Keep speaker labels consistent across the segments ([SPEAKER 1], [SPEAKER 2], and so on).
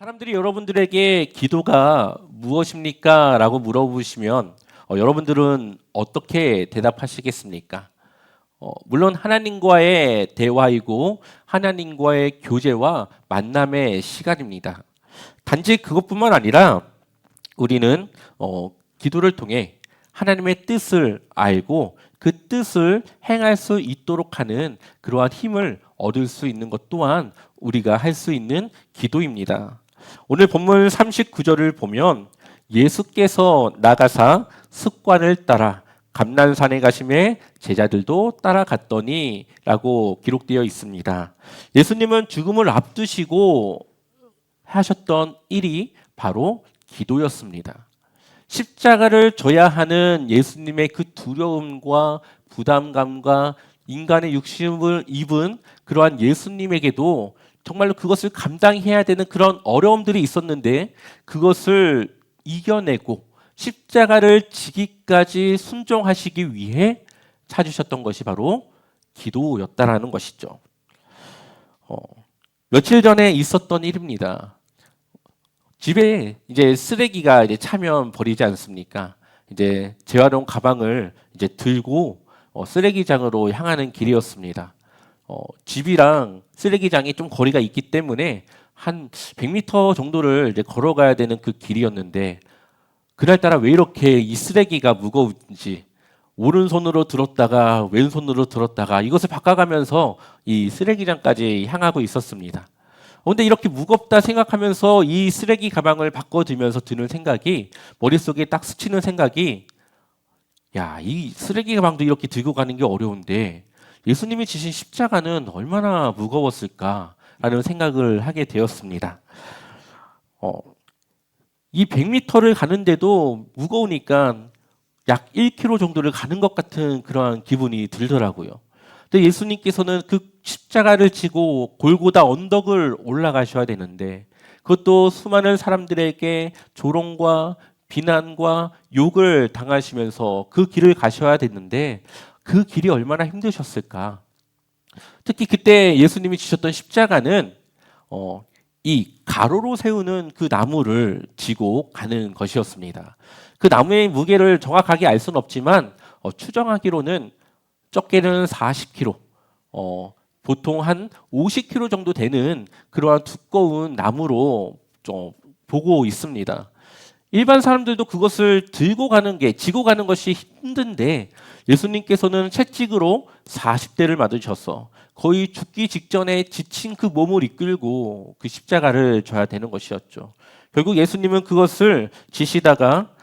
[SPEAKER 1] 사람들이 여러분들에게 기도가 무엇입니까? 라고 물어보시면 여러분들은 어떻게 대답하시겠습니까? 물론 하나님과의 대화이고 하나님과의 교제와 만남의 시간입니다. 단지 그것뿐만 아니라 우리는 기도를 통해 하나님의 뜻을 알고 그 뜻을 행할 수 있도록 하는 그러한 힘을 얻을 수 있는 것 또한 우리가 할 수 있는 기도입니다. 오늘 본문 39절을 보면 예수께서 나가사 습관을 따라 감난산에 가심에 제자들도 따라갔더니 라고 기록되어 있습니다. 예수님은 죽음을 앞두시고 하셨던 일이 바로 기도였습니다. 십자가를 져야 하는 예수님의 그 두려움과 부담감과 인간의 육신을 입은 그러한 예수님에게도 정말로 그것을 감당해야 되는 그런 어려움들이 있었는데 그것을 이겨내고 십자가를 지기까지 순종하시기 위해 찾으셨던 것이 바로 기도였다라는 것이죠. 며칠 전에 있었던 일입니다. 집에 이제 쓰레기가 이제 차면 버리지 않습니까? 이제 재활용 가방을 이제 들고 쓰레기장으로 향하는 길이었습니다. 집이랑 쓰레기장이 좀 거리가 있기 때문에 한 100m 정도를 이제 걸어가야 되는 그 길이었는데 그날따라 왜 이렇게 이 쓰레기가 무거운지 오른손으로 들었다가 왼손으로 들었다가 이것을 바꿔가면서 이 쓰레기장까지 향하고 있었습니다. 그런데 이렇게 무겁다 생각하면서 이 쓰레기 가방을 바꿔들면서 드는 생각이 머릿속에 딱 스치는 생각이 야, 이 쓰레기 가방도 이렇게 들고 가는 게 어려운데 예수님이 지신 십자가는 얼마나 무거웠을까라는 생각을 하게 되었습니다. 이 100m를 가는데도 무거우니까 약 1km 정도를 가는 것 같은 그러한 기분이 들더라고요. 근데 예수님께서는 그 십자가를 지고 골고다 언덕을 올라가셔야 되는데 그것도 수많은 사람들에게 조롱과 비난과 욕을 당하시면서 그 길을 가셔야 됐는데 그 길이 얼마나 힘드셨을까. 특히 그때 예수님이 지셨던 십자가는 이 가로로 세우는 그 나무를 지고 가는 것이었습니다. 그 나무의 무게를 정확하게 알 수는 없지만 추정하기로는 적게는 40kg, 보통 한 50kg 정도 되는 그러한 두꺼운 나무로 좀 보고 있습니다. 일반 사람들도 그것을 들고 가는 게, 지고 가는 것이 힘든데 예수님께서는 채찍으로 40대를 맞으셔서 거의 죽기 직전에 지친 그 몸을 이끌고 그 십자가를 져야 되는 것이었죠. 결국 예수님은 그것을 지시다가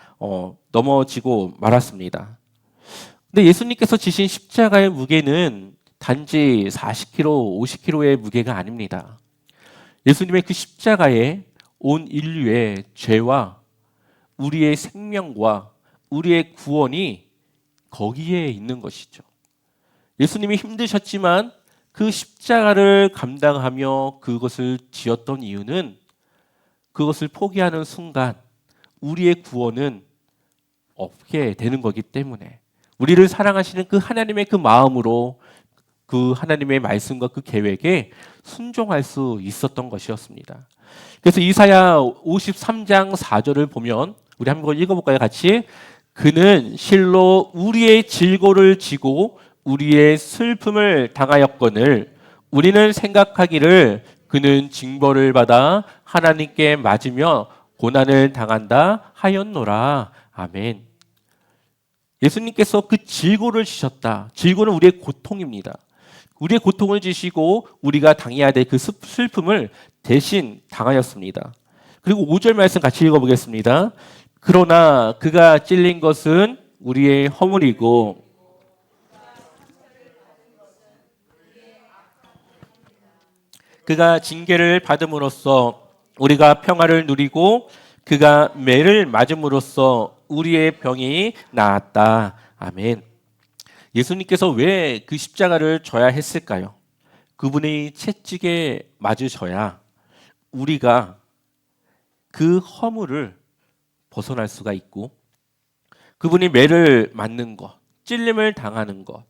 [SPEAKER 1] 넘어지고 말았습니다. 근데 예수님께서 지신 십자가의 무게는 단지 40kg, 50kg의 무게가 아닙니다. 예수님의 그 십자가에 온 인류의 죄와 우리의 생명과 우리의 구원이 거기에 있는 것이죠. 예수님이 힘드셨지만 그 십자가를 감당하며 그것을 지었던 이유는 그것을 포기하는 순간 우리의 구원은 없게 되는 거기 때문에 우리를 사랑하시는 그 하나님의 그 마음으로 그 하나님의 말씀과 그 계획에 순종할 수 있었던 것이었습니다. 그래서 이사야 53장 4절을 보면 우리 한번 읽어볼까요? 같이. 그는 실로 우리의 질고를 지고 우리의 슬픔을 당하였거늘 우리는 생각하기를 그는 징벌을 받아 하나님께 맞으며 고난을 당한다 하였노라. 아멘. 예수님께서 그 질고를 지셨다. 질고는 우리의 고통입니다. 우리의 고통을 지시고 우리가 당해야 될 그 슬픔을 대신 당하였습니다. 그리고 5절 말씀 같이 읽어보겠습니다. 그러나 그가 찔린 것은 우리의 허물이고 그가 징계를 받음으로써 우리가 평화를 누리고 그가 매를 맞음으로써 우리의 병이 나았다. 아멘. 예수님께서 왜 그 십자가를 져야 했을까요? 그분이 채찍에 맞으셔야 우리가 그 허물을 벗어날 수가 있고 그분이 매를 맞는 것, 찔림을 당하는 것,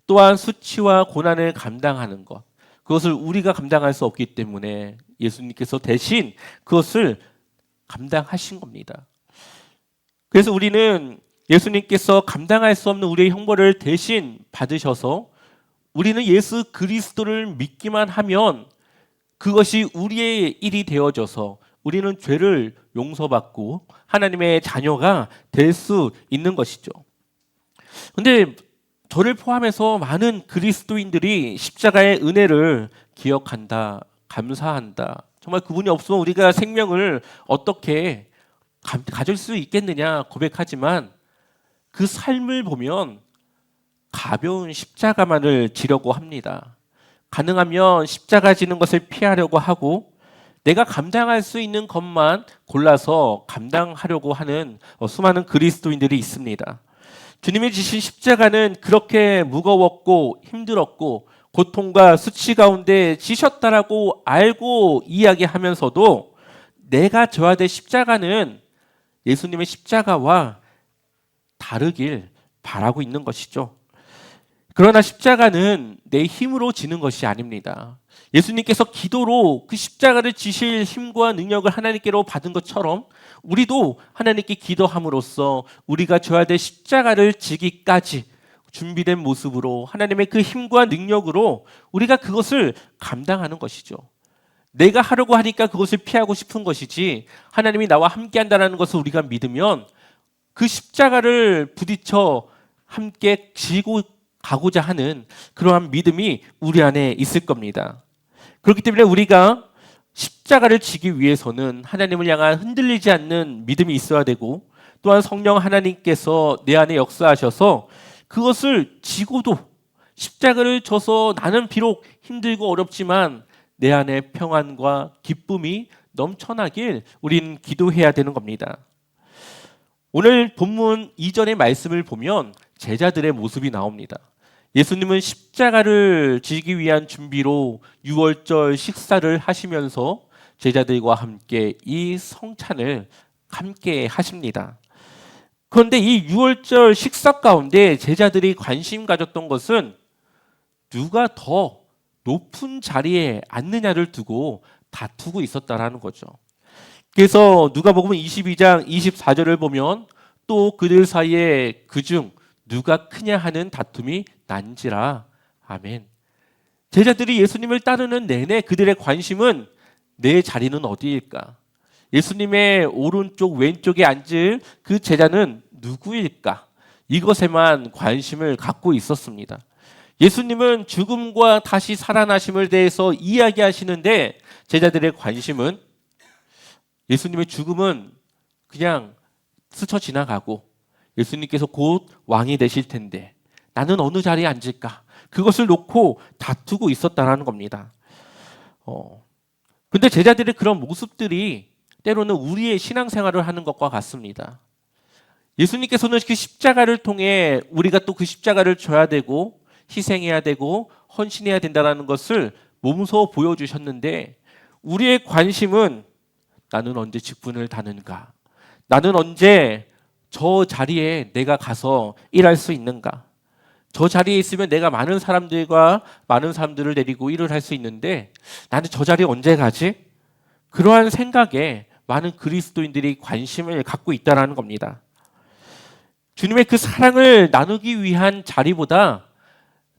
[SPEAKER 1] 또한 수치와 고난을 감당하는 것 그것을 우리가 감당할 수 없기 때문에 예수님께서 대신 그것을 감당하신 겁니다. 그래서 우리는 예수님께서 감당할 수 없는 우리의 형벌을 대신 받으셔서 우리는 예수 그리스도를 믿기만 하면 그것이 우리의 일이 되어져서 우리는 죄를 용서받고 하나님의 자녀가 될 수 있는 것이죠. 근데 저를 포함해서 많은 그리스도인들이 십자가의 은혜를 기억한다, 감사한다. 정말 그분이 없으면 우리가 생명을 어떻게 가질 수 있겠느냐 고백하지만 그 삶을 보면 가벼운 십자가만을 지려고 합니다. 가능하면 십자가 지는 것을 피하려고 하고 내가 감당할 수 있는 것만 골라서 감당하려고 하는 수많은 그리스도인들이 있습니다. 주님이 지신 십자가는 그렇게 무거웠고 힘들었고 고통과 수치 가운데 지셨다라고 알고 이야기하면서도 내가 져야 될 십자가는 예수님의 십자가와 다르길 바라고 있는 것이죠. 그러나 십자가는 내 힘으로 지는 것이 아닙니다. 예수님께서 기도로 그 십자가를 지실 힘과 능력을 하나님께로 받은 것처럼 우리도 하나님께 기도함으로써 우리가 져야 될 십자가를 지기까지 준비된 모습으로 하나님의 그 힘과 능력으로 우리가 그것을 감당하는 것이죠. 내가 하려고 하니까 그것을 피하고 싶은 것이지 하나님이 나와 함께 한다는 것을 우리가 믿으면 그 십자가를 부딪혀 함께 지고 가고자 하는 그러한 믿음이 우리 안에 있을 겁니다. 그렇기 때문에 우리가 십자가를 지기 위해서는 하나님을 향한 흔들리지 않는 믿음이 있어야 되고 또한 성령 하나님께서 내 안에 역사하셔서 그것을 지고도 십자가를 져서 나는 비록 힘들고 어렵지만 내 안에 평안과 기쁨이 넘쳐나길 우린 기도해야 되는 겁니다. 오늘 본문 이전의 말씀을 보면 제자들의 모습이 나옵니다. 예수님은 십자가를 지기 위한 준비로 유월절 식사를 하시면서 제자들과 함께 이 성찬을 함께 하십니다. 그런데 이 유월절 식사 가운데 제자들이 관심 가졌던 것은 누가 더 높은 자리에 앉느냐를 두고 다투고 있었다라는 거죠. 그래서 누가복음 22장 24절을 보면 또 그들 사이에 그중 누가 크냐 하는 다툼이 난지라. 아멘. 제자들이 예수님을 따르는 내내 그들의 관심은 내 자리는 어디일까? 예수님의 오른쪽 왼쪽에 앉을 그 제자는 누구일까? 이것에만 관심을 갖고 있었습니다. 예수님은 죽음과 다시 살아나심을 대해서 이야기하시는데 제자들의 관심은 예수님의 죽음은 그냥 스쳐 지나가고 예수님께서 곧 왕이 되실 텐데 나는 어느 자리에 앉을까? 그것을 놓고 다투고 있었다는 겁니다. 근데 제자들의 그런 모습들이 때로는 우리의 신앙생활을 하는 것과 같습니다. 예수님께서는 그 십자가를 통해 우리가 또 그 십자가를 져야 되고 희생해야 되고 헌신해야 된다는 것을 몸소 보여주셨는데 우리의 관심은 나는 언제 직분을 다는가? 나는 언제 저 자리에 내가 가서 일할 수 있는가? 저 자리에 있으면 내가 많은 사람들을 데리고 일을 할 수 있는데 나는 저 자리에 언제 가지? 그러한 생각에 많은 그리스도인들이 관심을 갖고 있다는 겁니다. 주님의 그 사랑을 나누기 위한 자리보다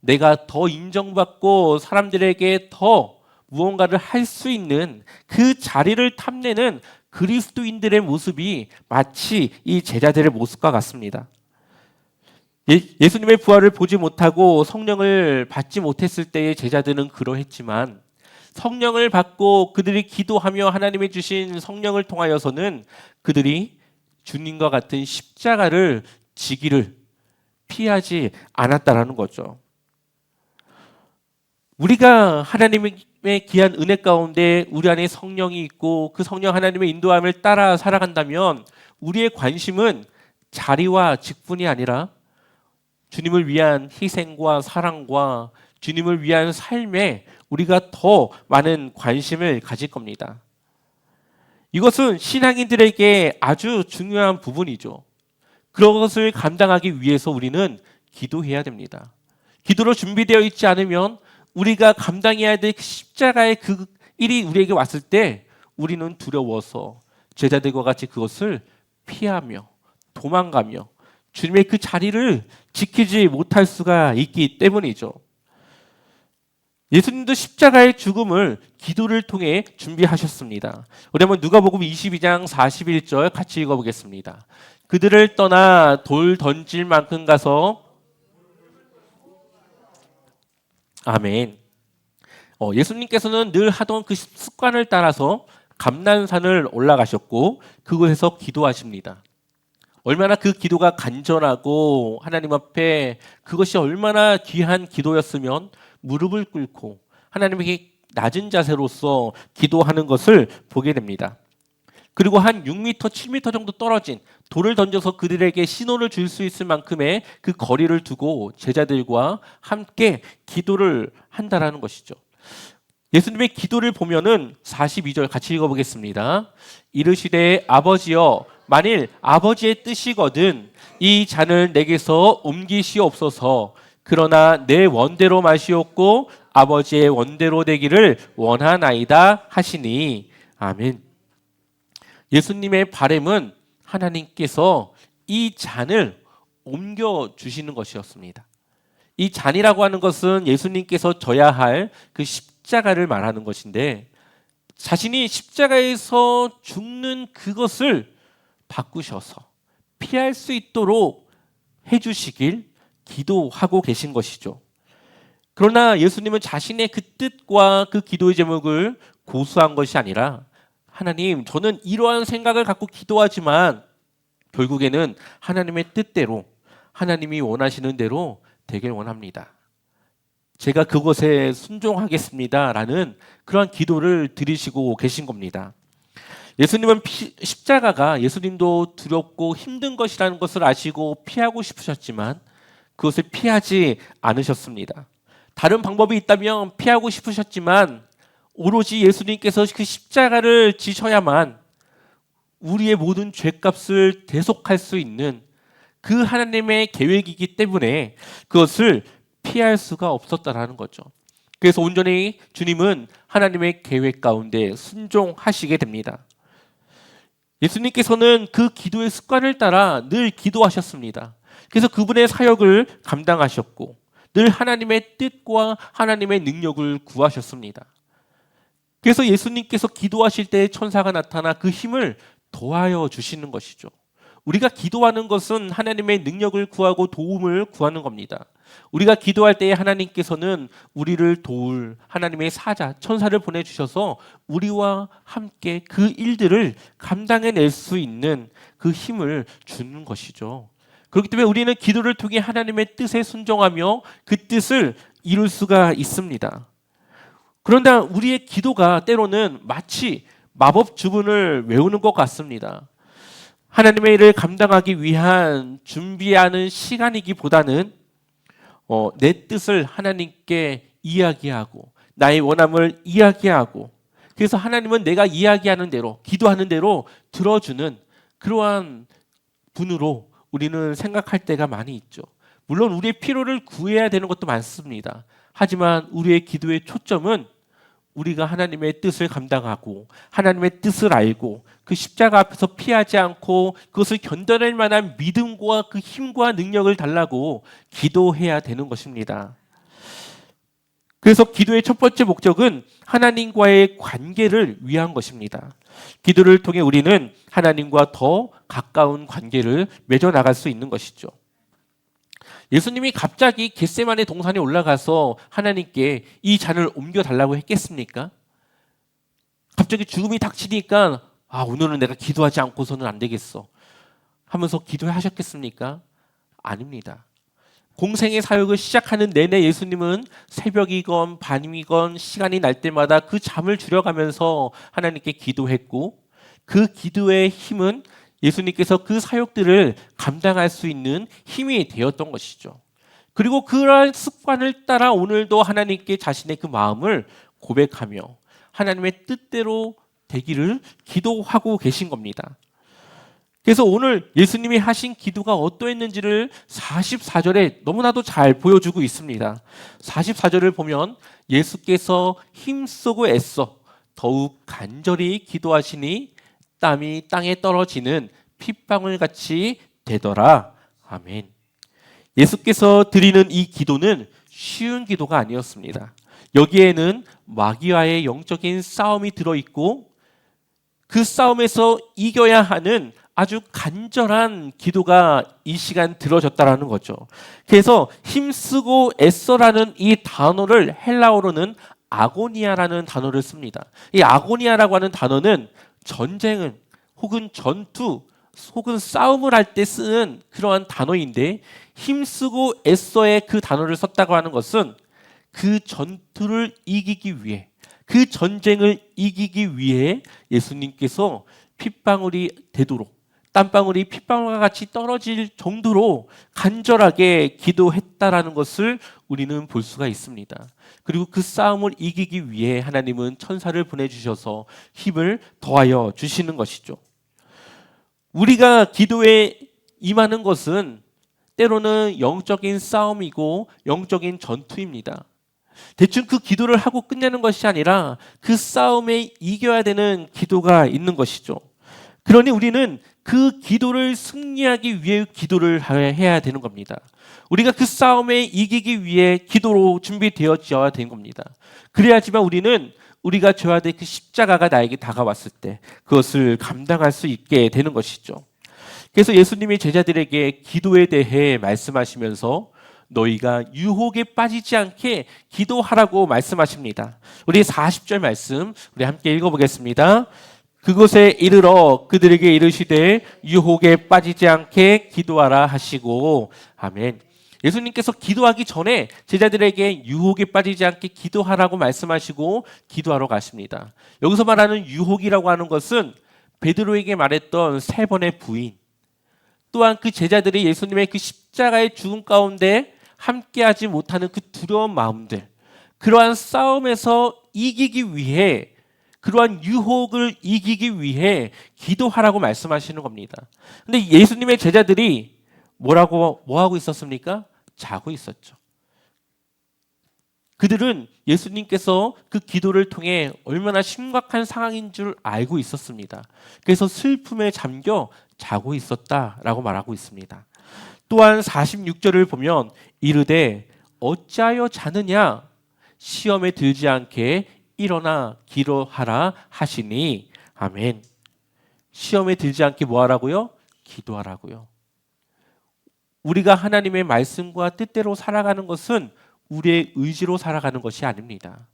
[SPEAKER 1] 내가 더 인정받고 사람들에게 더 무언가를 할 수 있는 그 자리를 탐내는 그리스도인들의 모습이 마치 이 제자들의 모습과 같습니다. 예수님의 부활을 보지 못하고 성령을 받지 못했을 때의 제자들은 그러했지만 성령을 받고 그들이 기도하며 하나님이 주신 성령을 통하여서는 그들이 주님과 같은 십자가를 지기를 피하지 않았다라는 거죠. 우리가 하나님의 귀한 은혜 가운데 우리 안에 성령이 있고 그 성령 하나님의 인도함을 따라 살아간다면 우리의 관심은 자리와 직분이 아니라 주님을 위한 희생과 사랑과 주님을 위한 삶에 우리가 더 많은 관심을 가질 겁니다. 이것은 신앙인들에게 아주 중요한 부분이죠. 그것을 감당하기 위해서 우리는 기도해야 됩니다. 기도로 준비되어 있지 않으면 우리가 감당해야 될 십자가의 그 일이 우리에게 왔을 때 우리는 두려워서 제자들과 같이 그것을 피하며 도망가며 주님의 그 자리를 지키지 못할 수가 있기 때문이죠. 예수님도 십자가의 죽음을 기도를 통해 준비하셨습니다. 우리 한번 누가복음 22장 41절 같이 읽어보겠습니다. 그들을 떠나 돌 던질 만큼 가서 아멘. 예수님께서는 늘 하던 그 습관을 따라서 감난산을 올라가셨고 그곳에서 기도하십니다. 얼마나 그 기도가 간절하고 하나님 앞에 그것이 얼마나 귀한 기도였으면 무릎을 꿇고 하나님에게 낮은 자세로서 기도하는 것을 보게 됩니다. 그리고 한 6m, 7m 정도 떨어진 돌을 던져서 그들에게 신호를 줄 수 있을 만큼의 그 거리를 두고 제자들과 함께 기도를 한다라는 것이죠. 예수님의 기도를 보면은 42절 같이 읽어보겠습니다. 이르시되 아버지여 만일 아버지의 뜻이거든 이 잔을 내게서 옮기시옵소서. 그러나 내 원대로 마시옵고 아버지의 원대로 되기를 원하나이다 하시니 아멘. 예수님의 바람은 하나님께서 이 잔을 옮겨 주시는 것이었습니다. 이 잔이라고 하는 것은 예수님께서 져야 할 그 십자가를 말하는 것인데 자신이 십자가에서 죽는 그것을 바꾸셔서 피할 수 있도록 해주시길 기도하고 계신 것이죠. 그러나 예수님은 자신의 그 뜻과 그 기도의 제목을 고수한 것이 아니라 하나님, 저는 이러한 생각을 갖고 기도하지만 결국에는 하나님의 뜻대로 하나님이 원하시는 대로 되길 원합니다. 제가 그것에 순종하겠습니다라는 그러한 기도를 드리시고 계신 겁니다. 예수님은 십자가가 예수님도 두렵고 힘든 것이라는 것을 아시고 피하고 싶으셨지만 그것을 피하지 않으셨습니다. 다른 방법이 있다면 피하고 싶으셨지만 오로지 예수님께서 그 십자가를 지셔야만 우리의 모든 죄값을 대속할 수 있는 그 하나님의 계획이기 때문에 그것을 피할 수가 없었다라는 거죠. 그래서 온전히 주님은 하나님의 계획 가운데 순종하시게 됩니다. 예수님께서는 그 기도의 습관을 따라 늘 기도하셨습니다. 그래서 그분의 사역을 감당하셨고 늘 하나님의 뜻과 하나님의 능력을 구하셨습니다. 그래서 예수님께서 기도하실 때 천사가 나타나 그 힘을 더하여 주시는 것이죠. 우리가 기도하는 것은 하나님의 능력을 구하고 도움을 구하는 겁니다. 우리가 기도할 때 하나님께서는 우리를 도울 하나님의 사자, 천사를 보내주셔서 우리와 함께 그 일들을 감당해낼 수 있는 그 힘을 주는 것이죠. 그렇기 때문에 우리는 기도를 통해 하나님의 뜻에 순종하며 그 뜻을 이룰 수가 있습니다. 그런데 우리의 기도가 때로는 마치 마법 주문을 외우는 것 같습니다. 하나님의 일을 감당하기 위한 준비하는 시간이기보다는 내 뜻을 하나님께 이야기하고 나의 원함을 이야기하고 그래서 하나님은 내가 이야기하는 대로 기도하는 대로 들어주는 그러한 분으로 우리는 생각할 때가 많이 있죠. 물론 우리의 필요를 구해야 되는 것도 많습니다. 하지만 우리의 기도의 초점은 우리가 하나님의 뜻을 감당하고 하나님의 뜻을 알고 그 십자가 앞에서 피하지 않고 그것을 견뎌낼 만한 믿음과 그 힘과 능력을 달라고 기도해야 되는 것입니다. 그래서 기도의 첫 번째 목적은 하나님과의 관계를 위한 것입니다. 기도를 통해 우리는 하나님과 더 가까운 관계를 맺어나갈 수 있는 것이죠. 예수님이 갑자기 겟세마네 동산에 올라가서 하나님께 이 잔을 옮겨달라고 했겠습니까? 갑자기 죽음이 닥치니까 오늘은 내가 기도하지 않고서는 안 되겠어 하면서 기도하셨겠습니까? 아닙니다. 공생의 사역을 시작하는 내내 예수님은 새벽이건 밤이건 시간이 날 때마다 그 잠을 줄여가면서 하나님께 기도했고 그 기도의 힘은 예수님께서 그 사역들을 감당할 수 있는 힘이 되었던 것이죠. 그리고 그러한 습관을 따라 오늘도 하나님께 자신의 그 마음을 고백하며 하나님의 뜻대로 되기를 기도하고 계신 겁니다. 그래서 오늘 예수님이 하신 기도가 어떠했는지를 44절에 너무나도 잘 보여주고 있습니다. 44절을 보면 예수께서 힘쓰고 애써 더욱 간절히 기도하시니 땀이 땅에 떨어지는 핏방울 같이 되더라. 아멘. 예수께서 드리는 이 기도는 쉬운 기도가 아니었습니다. 여기에는 마귀와의 영적인 싸움이 들어있고 그 싸움에서 이겨야 하는 아주 간절한 기도가 이 시간 들어졌다라는 거죠. 그래서 힘쓰고 애써라는 이 단어를 헬라어로는 아고니아라는 단어를 씁니다. 이 아고니아라고 하는 단어는 전쟁은 혹은 전투 혹은 싸움을 할 때 쓰는 그러한 단어인데 힘쓰고 애써의 그 단어를 썼다고 하는 것은 그 전투를 이기기 위해 그 전쟁을 이기기 위해 예수님께서 핏방울이 되도록 땀방울이 핏방울과 같이 떨어질 정도로 간절하게 기도했다라는 것을 우리는 볼 수가 있습니다. 그리고 그 싸움을 이기기 위해 하나님은 천사를 보내주셔서 힘을 더하여 주시는 것이죠. 우리가 기도에 임하는 것은 때로는 영적인 싸움이고 영적인 전투입니다. 대충 그 기도를 하고 끝내는 것이 아니라 그 싸움에 이겨야 되는 기도가 있는 것이죠. 그러니 우리는 그 기도를 승리하기 위해 기도를 해야 되는 겁니다. 우리가 그 싸움에 이기기 위해 기도로 준비되어져야 되는 겁니다. 그래야지만 우리는 우리가 져야 될 그 십자가가 나에게 다가왔을 때 그것을 감당할 수 있게 되는 것이죠. 그래서 예수님이 제자들에게 기도에 대해 말씀하시면서 너희가 유혹에 빠지지 않게 기도하라고 말씀하십니다. 우리 40절 말씀 우리 함께 읽어보겠습니다. 그곳에 이르러 그들에게 이르시되 유혹에 빠지지 않게 기도하라 하시고 아멘. 예수님께서 기도하기 전에 제자들에게 유혹에 빠지지 않게 기도하라고 말씀하시고 기도하러 가십니다. 여기서 말하는 유혹이라고 하는 것은 베드로에게 말했던 3번의 부인, 또한 그 제자들이 예수님의 그 십자가의 죽음 가운데 함께하지 못하는 그 두려운 마음들, 그러한 싸움에서 이기기 위해 그러한 유혹을 이기기 위해 기도하라고 말씀하시는 겁니다. 근데 예수님의 제자들이 뭐 하고 있었습니까? 자고 있었죠. 그들은 예수님께서 그 기도를 통해 얼마나 심각한 상황인 줄 알고 있었습니다. 그래서 슬픔에 잠겨 자고 있었다라고 말하고 있습니다. 또한 46절을 보면 이르되 어찌하여 자느냐 시험에 들지 않게 일어나 기도하라 하시니 아멘. 시험에 들지 않게 뭐 하라고요? 기도하라고요. 우리가 하나님의 말씀과 뜻대로 살아가는 것은 우리의 의지로 살아가는 것이 아닙니다.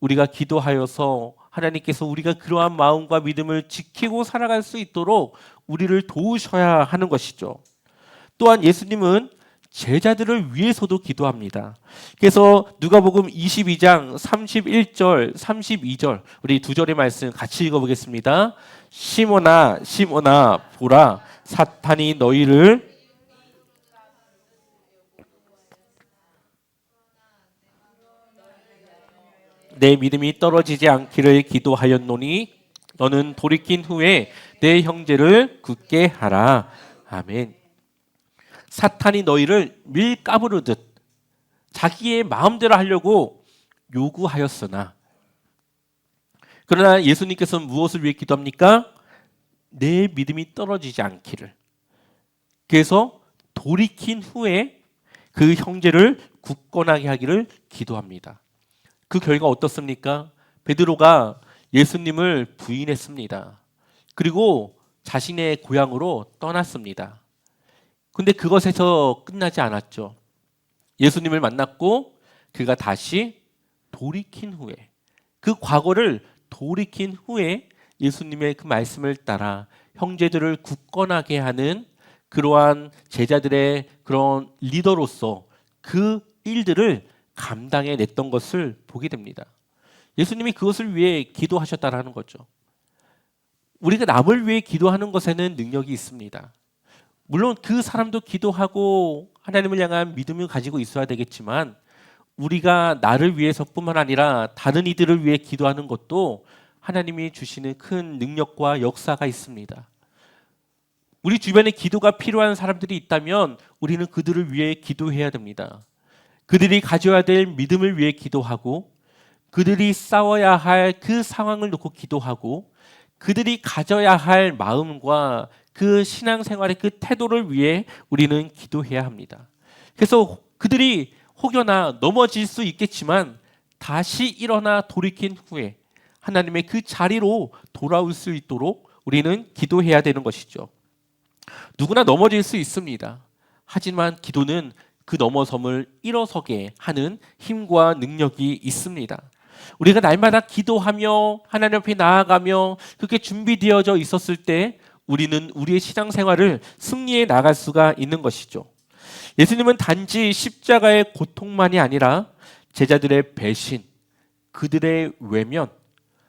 [SPEAKER 1] 우리가 기도하여서 하나님께서 우리가 그러한 마음과 믿음을 지키고 살아갈 수 있도록 우리를 도우셔야 하는 것이죠. 또한 예수님은 제자들을 위해서도 기도합니다. 그래서 누가복음 22장 31절, 32절 우리 2절의 말씀 같이 읽어보겠습니다. 시몬아, 시몬아, 보라, 사탄이 너희를 내 믿음이 떨어지지 않기를 기도하였노니 너는 돌이킨 후에 내 형제를 굳게 하라. 아멘. 사탄이 너희를 밀 까부르듯 자기의 마음대로 하려고 요구하였으나 그러나 예수님께서는 무엇을 위해 기도합니까? 내 믿음이 떨어지지 않기를. 그래서 돌이킨 후에 그 형제를 굳건하게 하기를 기도합니다. 그 결과 어떻습니까? 베드로가 예수님을 부인했습니다. 그리고 자신의 고향으로 떠났습니다. 근데 그것에서 끝나지 않았죠. 예수님을 만났고 그가 다시 돌이킨 후에 그 과거를 돌이킨 후에 예수님의 그 말씀을 따라 형제들을 굳건하게 하는 그러한 제자들의 그런 리더로서 그 일들을 감당해 냈던 것을 보게 됩니다. 예수님이 그것을 위해 기도하셨다라는 거죠. 우리가 남을 위해 기도하는 것에는 능력이 있습니다. 물론 그 사람도 기도하고 하나님을 향한 믿음을 가지고 있어야 되겠지만 우리가 나를 위해서뿐만 아니라 다른 이들을 위해 기도하는 것도 하나님이 주시는 큰 능력과 역사가 있습니다. 우리 주변에 기도가 필요한 사람들이 있다면 우리는 그들을 위해 기도해야 됩니다. 그들이 가져야 될 믿음을 위해 기도하고 그들이 싸워야 할 그 상황을 놓고 기도하고 그들이 가져야 할 마음과 그 신앙생활의 그 태도를 위해 우리는 기도해야 합니다. 그래서 그들이 혹여나 넘어질 수 있겠지만 다시 일어나 돌이킨 후에 하나님의 그 자리로 돌아올 수 있도록 우리는 기도해야 되는 것이죠. 누구나 넘어질 수 있습니다. 하지만 기도는 그 넘어섬을 일어서게 하는 힘과 능력이 있습니다. 우리가 날마다 기도하며 하나님 앞에 나아가며 그렇게 준비되어져 있었을 때 우리는 우리의 신앙생활을 승리해 나갈 수가 있는 것이죠. 예수님은 단지 십자가의 고통만이 아니라 제자들의 배신, 그들의 외면,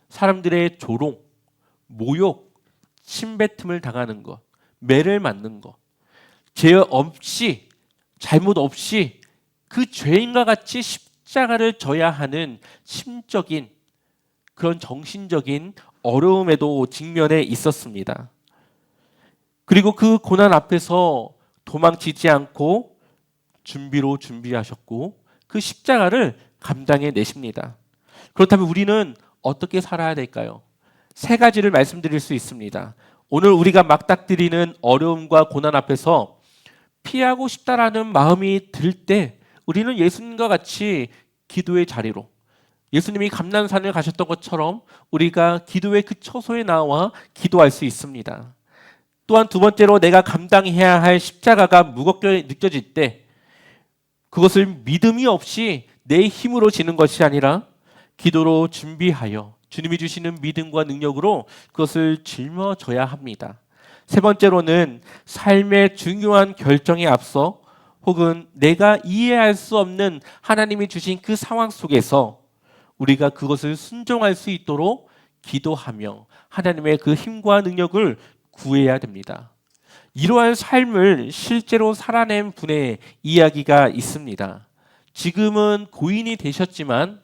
[SPEAKER 1] 사람들의 조롱, 모욕, 침뱉음을 당하는 것, 매를 맞는 것, 죄 없이 잘못 없이 그 죄인과 같이 십자가를 져야 하는 심적인 그런 정신적인 어려움에도 직면해 있었습니다. 그리고 그 고난 앞에서 도망치지 않고 준비로 준비하셨고 그 십자가를 감당해 내십니다. 그렇다면 우리는 어떻게 살아야 될까요? 세 가지를 말씀드릴 수 있습니다. 오늘 우리가 막닥뜨리는 어려움과 고난 앞에서 피하고 싶다라는 마음이 들 때 우리는 예수님과 같이 기도의 자리로 예수님이 감난산을 가셨던 것처럼 우리가 기도의 그 처소에 나와 기도할 수 있습니다. 또한 두 번째로 내가 감당해야 할 십자가가 무겁게 느껴질 때 그것을 믿음이 없이 내 힘으로 지는 것이 아니라 기도로 준비하여 주님이 주시는 믿음과 능력으로 그것을 짊어져야 합니다. 세 번째로는 삶의 중요한 결정에 앞서 혹은 내가 이해할 수 없는 하나님이 주신 그 상황 속에서 우리가 그것을 순종할 수 있도록 기도하며 하나님의 그 힘과 능력을 구해야 됩니다. 이러한 삶을 실제로 살아낸 분의 이야기가 있습니다. 지금은 고인이 되셨지만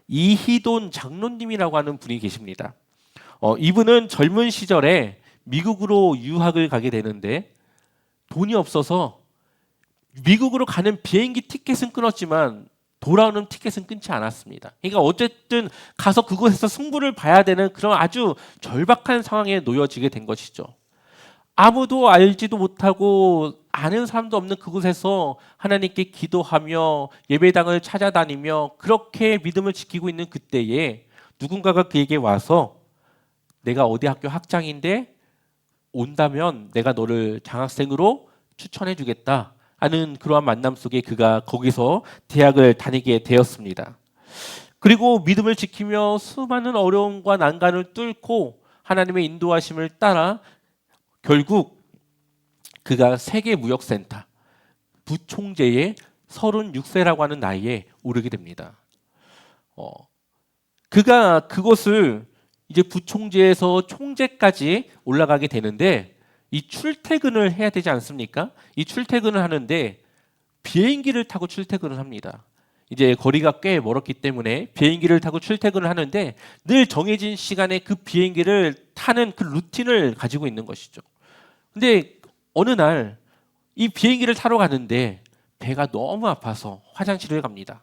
[SPEAKER 1] 이희돈 장로님이라고 하는 분이 계십니다. 이분은 젊은 시절에 미국으로 유학을 가게 되는데 돈이 없어서 미국으로 가는 비행기 티켓은 끊었지만 돌아오는 티켓은 끊지 않았습니다. 그러니까 어쨌든 가서 그곳에서 승부를 봐야 되는 그런 아주 절박한 상황에 놓여지게 된 것이죠. 아무도 알지도 못하고 아는 사람도 없는 그곳에서 하나님께 기도하며 예배당을 찾아다니며 그렇게 믿음을 지키고 있는 그때에 누군가가 그에게 와서 내가 어디 학교 학장인데 온다면 내가 너를 장학생으로 추천해 주겠다 하는 그러한 만남 속에 그가 거기서 대학을 다니게 되었습니다. 그리고 믿음을 지키며 수많은 어려움과 난간을 뚫고 하나님의 인도하심을 따라 결국 그가 세계무역센터 부총재의 36세라고 하는 나이에 오르게 됩니다. 그가 그것을 이제 부총재에서 총재까지 올라가게 되는데 이 출퇴근을 해야 되지 않습니까? 이 출퇴근을 하는데 비행기를 타고 출퇴근을 합니다. 이제 거리가 꽤 멀었기 때문에 비행기를 타고 출퇴근을 하는데 늘 정해진 시간에 그 비행기를 타는 그 루틴을 가지고 있는 것이죠. 근데 어느 날 이 비행기를 타러 가는데 배가 너무 아파서 화장실을 갑니다.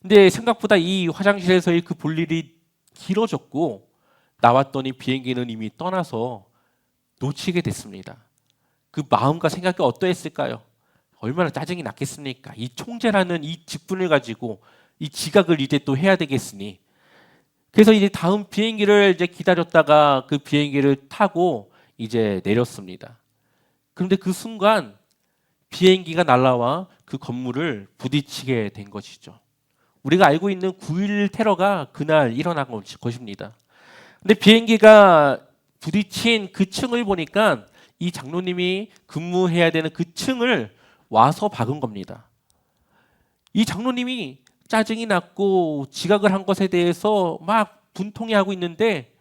[SPEAKER 1] 근데 생각보다 이 화장실에서의 그 볼일이 길어졌고 나왔더니 비행기는 이미 떠나서 놓치게 됐습니다. 그 마음과 생각이 어떠했을까요? 얼마나 짜증이 났겠습니까? 이 총재라는 이 직분을 가지고 이 지각을 이제 또 해야 되겠으니. 그래서 이제 다음 비행기를 이제 기다렸다가 그 비행기를 타고 이제 내렸습니다. 그런데 그 순간 비행기가 날아와 그 건물을 부딪히게 된 것이죠. 우리가 알고 있는 9.11 테러가 그날 일어난 것입니다. 근데 비행기가 부딪힌 그 층을 보니까 이 장로님이 근무해야 되는 그 층을 와서 박은 겁니다. 이 장로님이 짜증이 났고 지각을 한 것에 대해서 막 분통해하고 있는데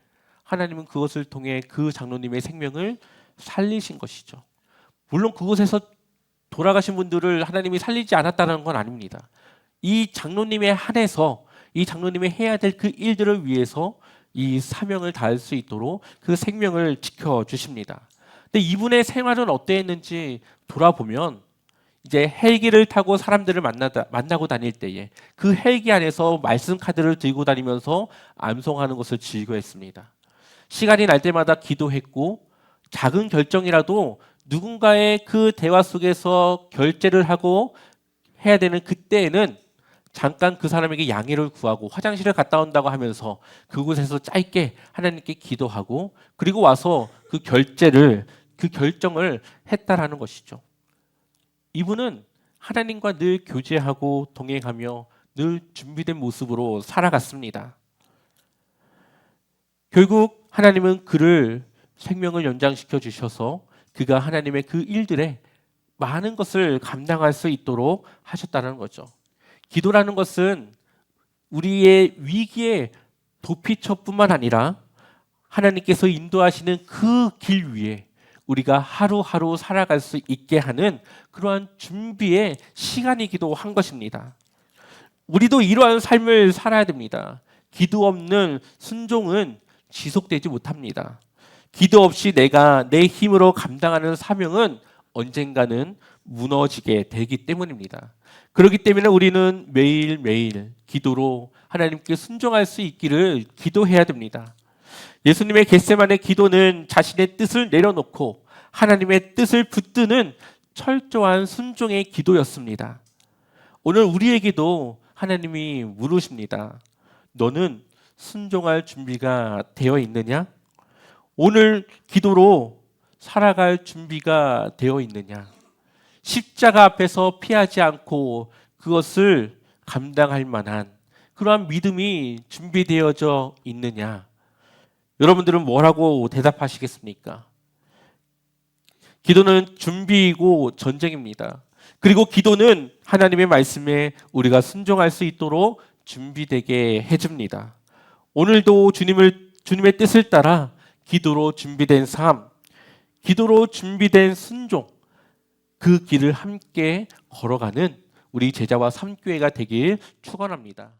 [SPEAKER 1] 하나님은 그것을 통해 그 장로님의 생명을 살리신 것이죠. 물론 그곳에서 돌아가신 분들을 하나님이 살리지 않았다는 건 아닙니다. 이 장로님에 한해서 이 장로님이 해야 될 그 일들을 위해서 이 사명을 다할 수 있도록 그 생명을 지켜주십니다. 근데 이분의 생활은 어떠했는지 돌아보면 이제 헬기를 타고 사람들을 만나고 다닐 때에 그 헬기 안에서 말씀 카드를 들고 다니면서 암송하는 것을 즐겨했습니다. 시간이 날 때마다 기도했고 작은 결정이라도 누군가의 그 대화 속에서 결제를 하고 해야 되는 그때에는 잠깐 그 사람에게 양해를 구하고 화장실을 갔다 온다고 하면서 그곳에서 짧게 하나님께 기도하고 그리고 와서 그 결정을 했다라는 것이죠. 이분은 하나님과 늘 교제하고 동행하며 늘 준비된 모습으로 살아갔습니다. 결국 하나님은 그를 생명을 연장시켜 주셔서 그가 하나님의 그 일들에 많은 것을 감당할 수 있도록 하셨다는 거죠. 기도라는 것은 우리의 위기의 도피처뿐만 아니라 하나님께서 인도하시는 그 길 위에 우리가 하루하루 살아갈 수 있게 하는 그러한 준비의 시간이기도 한 것입니다. 우리도 이러한 삶을 살아야 됩니다. 기도 없는 순종은 지속되지 못합니다. 기도 없이 내가 내 힘으로 감당하는 사명은 언젠가는 무너지게 되기 때문입니다. 그렇기 때문에 우리는 매일매일 기도로 하나님께 순종할 수 있기를 기도해야 됩니다. 예수님의 겟세마네 기도는 자신의 뜻을 내려놓고 하나님의 뜻을 붙드는 철저한 순종의 기도였습니다. 오늘 우리에게도 하나님이 물으십니다. 너는 순종할 준비가 되어 있느냐? 오늘 기도로 살아갈 준비가 되어 있느냐? 십자가 앞에서 피하지 않고 그것을 감당할 만한 그러한 믿음이 준비되어져 있느냐? 여러분들은 뭐라고 대답하시겠습니까? 기도는 준비이고 전쟁입니다. 그리고 기도는 하나님의 말씀에 우리가 순종할 수 있도록 준비되게 해줍니다. 오늘도 주님의 뜻을 따라 기도로 준비된 삶, 기도로 준비된 순종, 그 길을 함께 걸어가는 우리 제자와 삼교회가 되길 축원합니다.